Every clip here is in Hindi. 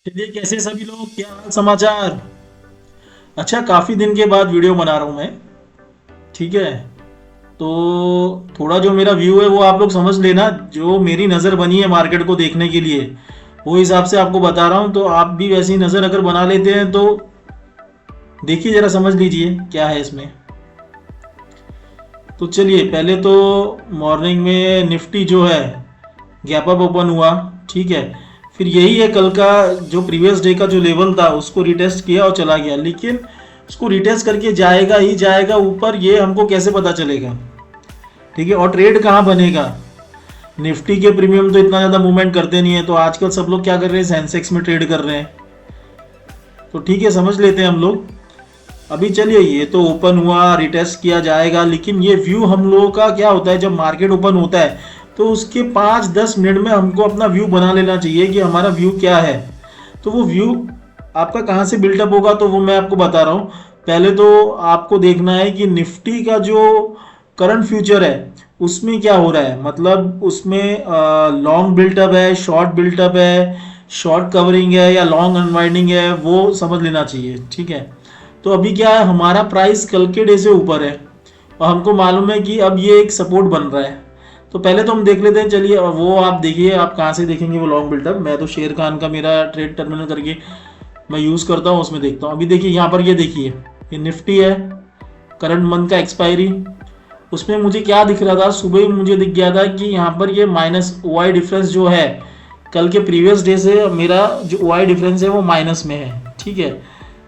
चलिए, कैसे सभी लोग, क्या हाल समाचार। अच्छा, काफ़ी दिन के बाद वीडियो बना रहा हूँ मैं। ठीक है। तो थोड़ा जो मेरा व्यू है वो आप लोग समझ लेना, जो मेरी नज़र बनी है मार्केट को देखने के लिए वो हिसाब से आपको बता रहा हूँ। तो आप भी वैसी नज़र अगर बना लेते हैं तो देखिए, ज़रा समझ लीजिए क्या है इसमें। तो चलिए, पहले तो मॉर्निंग में निफ्टी जो है गैप अप ओपन हुआ। ठीक है। फिर यही है, कल का जो प्रीवियस डे का जो लेवल था उसको रिटेस्ट किया और चला गया, लेकिन उसको रिटेस्ट करके जाएगा ही जाएगा ऊपर, ये हमको कैसे पता चलेगा। ठीक है। और ट्रेड कहाँ बनेगा। निफ्टी के प्रीमियम तो इतना ज़्यादा मूवमेंट करते नहीं है, तो आजकल सब लोग क्या कर रहे हैं, सेंसेक्स में ट्रेड कर रहे हैं। तो ठीक है, समझ लेते हैं हम लोग। अभी चलिए, ये तो ओपन हुआ, रिटेस्ट किया जाएगा, लेकिन ये व्यू हम लोगों का क्या होता है, जब मार्केट ओपन होता है तो उसके 5-10 मिनट में हमको अपना व्यू बना लेना चाहिए कि हमारा व्यू क्या है। तो वो व्यू आपका कहाँ से बिल्टअप होगा, तो वो मैं आपको बता रहा हूँ। पहले तो आपको देखना है कि निफ्टी का जो करंट फ्यूचर है उसमें क्या हो रहा है, मतलब उसमें लॉन्ग बिल्टअप है, शॉर्ट बिल्टअप है, शॉर्ट कवरिंग है या लॉन्ग अनवाइंडिंग है, वो समझ लेना चाहिए। ठीक है। तो अभी क्या है, हमारा प्राइस कल के डे से ऊपर है और हमको मालूम है कि अब ये एक सपोर्ट बन रहा है। तो पहले तो हम देख लेते हैं। चलिए, वो आप देखिए, आप कहाँ से देखेंगे वो लॉन्ग बिल्टअप। मैं तो शेर खान का मेरा ट्रेड टर्मिनल करके मैं यूज़ करता हूँ, उसमें देखता हूँ। अभी देखिए यहाँ पर, ये देखिए, ये निफ्टी है, करंट मंथ का एक्सपायरी। उसमें मुझे क्या दिख रहा था, सुबह ही मुझे दिख गया था कि यहाँ पर ये माइनस वाई डिफरेंस जो है कल के प्रीवियस डे से, मेरा जो वाई डिफरेंस है वो माइनस में है। ठीक है।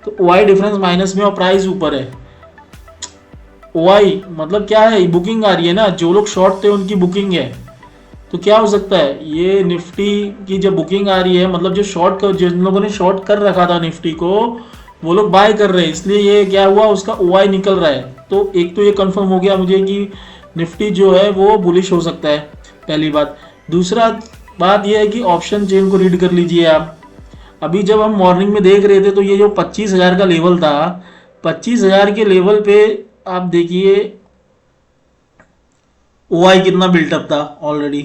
तो वाई डिफरेंस माइनस में और प्राइस ऊपर है। वाई मतलब क्या है, बुकिंग आ रही है ना, जो लोग शॉर्ट थे उनकी बुकिंग है। तो क्या हो सकता है, ये निफ्टी की जब बुकिंग आ रही है, मतलब जो शॉर्ट कर, जिन लोगों ने शॉर्ट कर रखा था निफ्टी को, वो लोग बाय कर रहे हैं, इसलिए ये क्या हुआ, उसका ओआई निकल रहा है। तो एक तो ये कंफर्म हो गया मुझे कि निफ्टी जो है वो बुलिश हो सकता है, पहली बात। दूसरा बात ये है कि ऑप्शन चेन को रीड कर लीजिए आप। अभी जब हम मॉर्निंग में देख रहे थे तो ये जो 25,000 का लेवल था, 25,000 के लेवल पे आप देखिए ओआई कितना बिल्टअप था ऑलरेडी।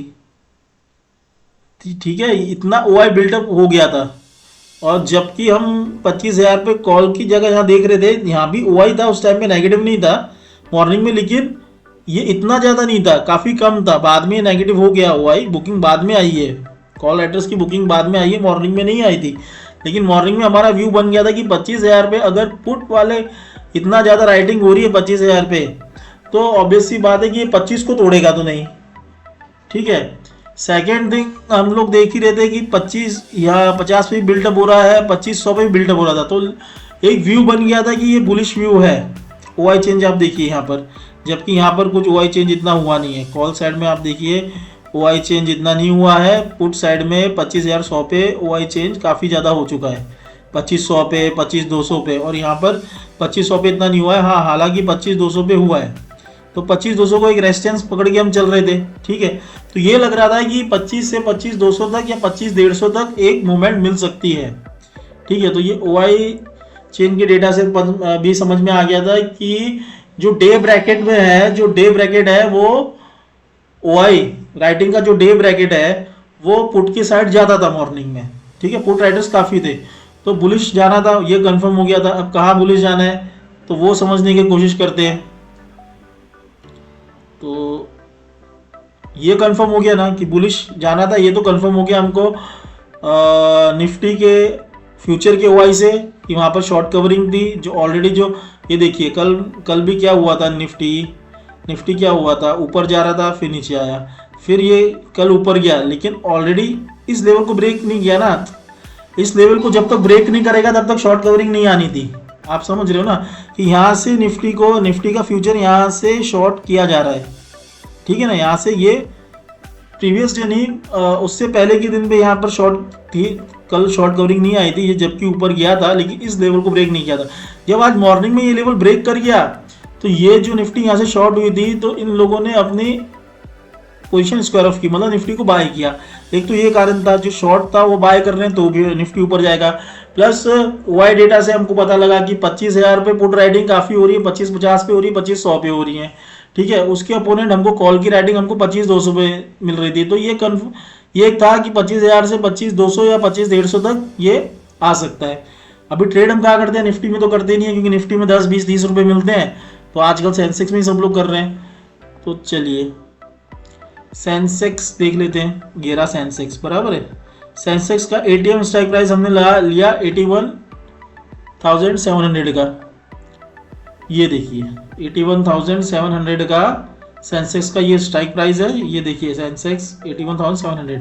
ठीक है, इतना ओआई बिल्टअप हो गया था। और जबकि हम 25,000 पे कॉल की जगह यहाँ देख रहे थे, यहाँ भी ओआई था, उस टाइम में नेगेटिव नहीं था मॉर्निंग में, लेकिन ये इतना ज़्यादा नहीं था, काफ़ी कम था। बाद में नेगेटिव हो गया ओआई, बुकिंग बाद में आई है, कॉल एड्रेस की बुकिंग बाद में आई है, मॉर्निंग में नहीं आई थी। लेकिन मॉर्निंग में हमारा व्यू बन गया था कि 25,000 पे अगर पुट वाले इतना ज़्यादा राइटिंग हो रही है 25,000 पे, तो ऑब्वियस सी बात है कि ये 25 को तोड़ेगा तो नहीं। ठीक है। सेकेंड थिंग, हम लोग देख ही रहे थे कि 25 या 50 पे भी बिल्टअप हो रहा है, 2500 पे भी बिल्टअप हो रहा था, तो एक व्यू बन गया था कि ये बुलिश व्यू है। ओआई चेंज आप देखिए यहाँ पर, जबकि यहाँ पर कुछ ओआई चेंज इतना हुआ नहीं है। कॉल साइड में आप देखिए ओआई चेंज इतना नहीं हुआ है, पुट साइड में 25,100 पे ओआई चेंज काफ़ी ज़्यादा हो चुका है, 2500 पे, 25,200 पे, और यहाँ पर 2500 पे इतना नहीं हुआ है। हाँ, हालांकि 25,200 पे हुआ है, तो 25,200 को एक रेजिस्टेंस पकड़ के हम चल रहे थे। ठीक है। तो ये लग रहा था कि 25 से 25,200 तक या 25,150 तक एक मूवमेंट मिल सकती है। ठीक है। तो ये ओआई चेन के डेटा से भी समझ में आ गया था कि जो डे ब्रैकेट में है, जो डे ब्रैकेट है वो ओआई राइटिंग का जो डे ब्रैकेट है वो पुट की साइड जाता था मॉर्निंग में। ठीक है। पुट राइटर्स काफ़ी थे, तो बुलिश जाना था, ये कंफर्म हो गया था। अब कहाँ बुलिश जाना है तो वो समझने की कोशिश करते हैं। तो ये कंफर्म हो गया ना कि बुलिश जाना था, ये तो कंफर्म हो गया हमको निफ्टी के फ्यूचर के ओआई से, कि वहाँ पर शॉर्ट कवरिंग थी जो ऑलरेडी, जो ये देखिए कल कल भी क्या हुआ था, निफ्टी निफ्टी क्या हुआ था, ऊपर जा रहा था, फिर नीचे आया, फिर ये कल ऊपर गया, लेकिन ऑलरेडी इस लेवल को ब्रेक नहीं किया ना। इस लेवल को जब तक ब्रेक नहीं करेगा तब तक शॉर्ट कवरिंग नहीं आनी थी। आप समझ रहे हो ना कि यहाँ से निफ्टी का फ्यूचर यहाँ से शॉर्ट किया जा रहा है। ठीक है ना, यहाँ से ये प्रीवियस डे नहीं, उससे पहले के दिन पे यहाँ पर शॉर्ट थी, कल शॉर्ट कवरिंग नहीं आई थी, ये जबकि ऊपर गया था, लेकिन इस लेवल को ब्रेक नहीं किया था। जब आज मॉर्निंग में ये लेवल ब्रेक कर गया तो ये जो निफ्टी यहाँ से शॉर्ट हुई थी, तो इन लोगों ने अपनी पोजीशन स्क्वायर ऑफ की, मतलब निफ्टी को बाय किया। एक तो ये कारण था, जो शॉर्ट था वो बाय कर रहे हैं तो भी निफ्टी ऊपर जाएगा। प्लस वाई डेटा से हमको पता लगा कि 25,000 पे पुट राइटिंग काफ़ी हो रही है, 2550 पे हो रही है, 2500 पे हो रही है। ठीक है। उसके अपोनेंट हमको कॉल की राइटिंग हमको 25,200 पे मिल रही थी। तो ये एक था कि 25,000 से 25,200 या 25,150 तक ये आ सकता है। अभी ट्रेड हम कहाँ करते हैं, निफ्टी में तो करते नहीं है, क्योंकि निफ्टी में 10 20 30 रुपए मिलते हैं, तो आजकल सेंसेक्स में ही सब लोग कर रहे हैं। तो चलिए सेंसेक्स देख लेते हैं, गेरा सेंसेक्स बराबर है। सेंसेक्स का एटीएम स्ट्राइक प्राइस हमने लगा लिया 81,700 का, ये देखिए 81,700 का सेंसेक्स का ये स्ट्राइक प्राइस है, ये देखिए सेंसेक्स 81,700।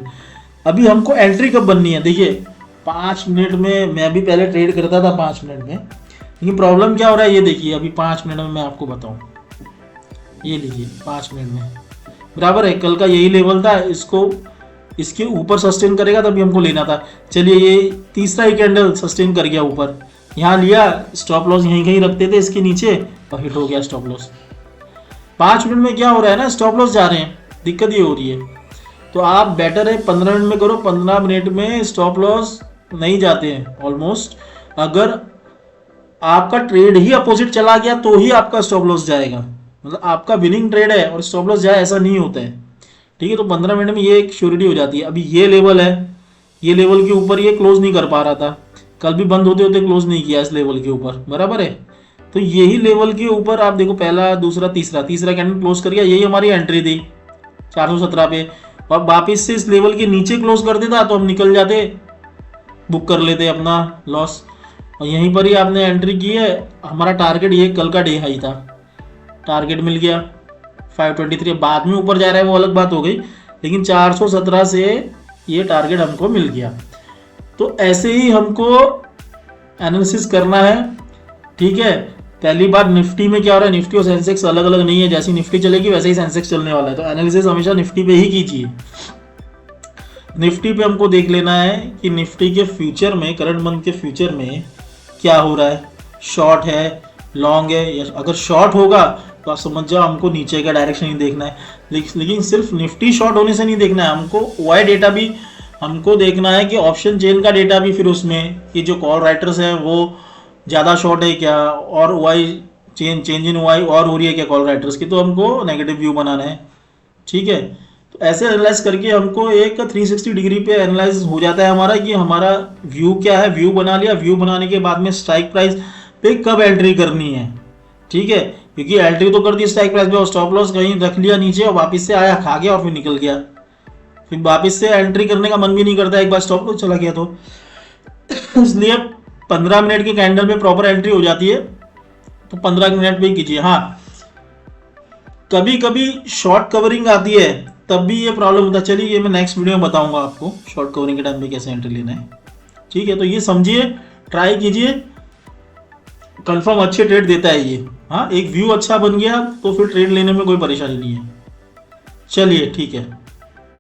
अभी हमको एंट्री कब बननी है, देखिए 5 मिनट में, मैं भी पहले ट्रेड करता था 5 मिनट में, लेकिन प्रॉब्लम क्या हो रहा है ये देखिए, अभी 5 मिनट में मैं आपको बताऊं, ये लीजिए 5 मिनट में बराबर है, कल का यही लेवल था, इसको इसके ऊपर सस्टेन करेगा तभी हमको लेना था। चलिए ये तीसरा ही कैंडल सस्टेन कर गया ऊपर, यहाँ लिया, स्टॉप लॉस यहीं कहीं रखते थे इसके नीचे और हिट हो गया स्टॉप लॉस। 5 मिनट में क्या हो रहा है ना, स्टॉप लॉस जा रहे हैं, दिक्कत ये हो रही है। तो आप बेटर है 15 मिनट में करो, 15 मिनट में स्टॉप लॉस नहीं जाते हैं ऑलमोस्ट। अगर आपका ट्रेड ही अपोजिट चला गया तो ही आपका स्टॉप लॉस जाएगा, मतलब आपका विनिंग ट्रेड है और स्टॉप लॉस जाए ऐसा नहीं होता है, ठीक है। तो 15 मिनट में ये एक श्योरिटी हो जाती है। अभी ये लेवल है, ये लेवल के ऊपर ये क्लोज नहीं कर पा रहा था, कल भी बंद होते होते क्लोज नहीं किया इस लेवल के ऊपर, बराबर है। तो यही लेवल के ऊपर आप देखो, पहला दूसरा तीसरा कैंडल क्लोज कर गया, यही हमारी एंट्री थी 417 पे, और वापिस से इस लेवल के नीचे क्लोज कर देता तो हम निकल जाते, बुक कर लेते अपना लॉस। और यहीं पर ही आपने एंट्री की है, हमारा टारगेट ये कल का डे हाई था, टारगेट मिल गया 523, बाद में ऊपर जा रहा है वो अलग बात हो गई, लेकिन 417 से ये टारगेट हमको मिल गया। तो ऐसे ही हमको एनालिसिस करना है, ठीक है। पहली बार निफ्टी में क्या हो रहा है, निफ्टी और सेंसेक्स अलग अलग नहीं है, जैसी निफ्टी चलेगी वैसे ही सेंसेक्स चलने वाला है, तो एनालिसिस हमेशा निफ्टी पे ही कीजिए। निफ्टी पे हमको देख लेना है कि निफ्टी के फ्यूचर में, करंट मंथ के फ्यूचर में क्या हो रहा है, शॉर्ट है, लॉन्ग है, या अगर शॉर्ट होगा तो आप समझ जाओ हमको नीचे का डायरेक्शन ही देखना है। लेकिन सिर्फ निफ्टी शॉर्ट होने से नहीं देखना है, हमको वाई डेटा भी हमको देखना है, कि ऑप्शन चेन का डेटा भी, फिर उसमें कि जो कॉल राइटर्स हैं वो ज़्यादा शॉर्ट है क्या, और वाई चेंज इन वाई और हो रही है क्या कॉल राइटर्स की, तो हमको नेगेटिव व्यू बनाना है, ठीक है। तो ऐसे एनालाइज करके हमको एक 360 डिग्री पे एनालाइज हो जाता है हमारा, कि हमारा व्यू क्या है। व्यू बना लिया, व्यू बनाने के बाद में स्ट्राइक प्राइस पे कब एंट्री करनी है, ठीक है, क्योंकि एंट्री तो कर दी स्ट्राइक प्राइस पे और स्टॉप लॉस कहीं रख लिया नीचे और वापस से आया, खा गया और फिर निकल गया, फिर वापस से एंट्री करने का मन भी नहीं करता एक बार स्टॉप लॉस चला गया तो। इसलिए 15 मिनट के कैंडल में प्रॉपर एंट्री हो जाती है, तो 15 मिनट में ही कीजिए। हाँ, कभी कभी शॉर्ट कवरिंग आती है तब भी ये प्रॉब्लम होता है, चलिए ये मैं नेक्स्ट वीडियो में बताऊंगा आपको शॉर्ट कवरिंग के टाइम पे कैसे एंट्री लेना है, ठीक है। तो ये समझिए, ट्राई कीजिए, कंफर्म अच्छे ट्रेड देता है ये। हाँ, एक व्यू अच्छा बन गया तो फिर ट्रेड लेने में कोई परेशानी नहीं है। चलिए ठीक है।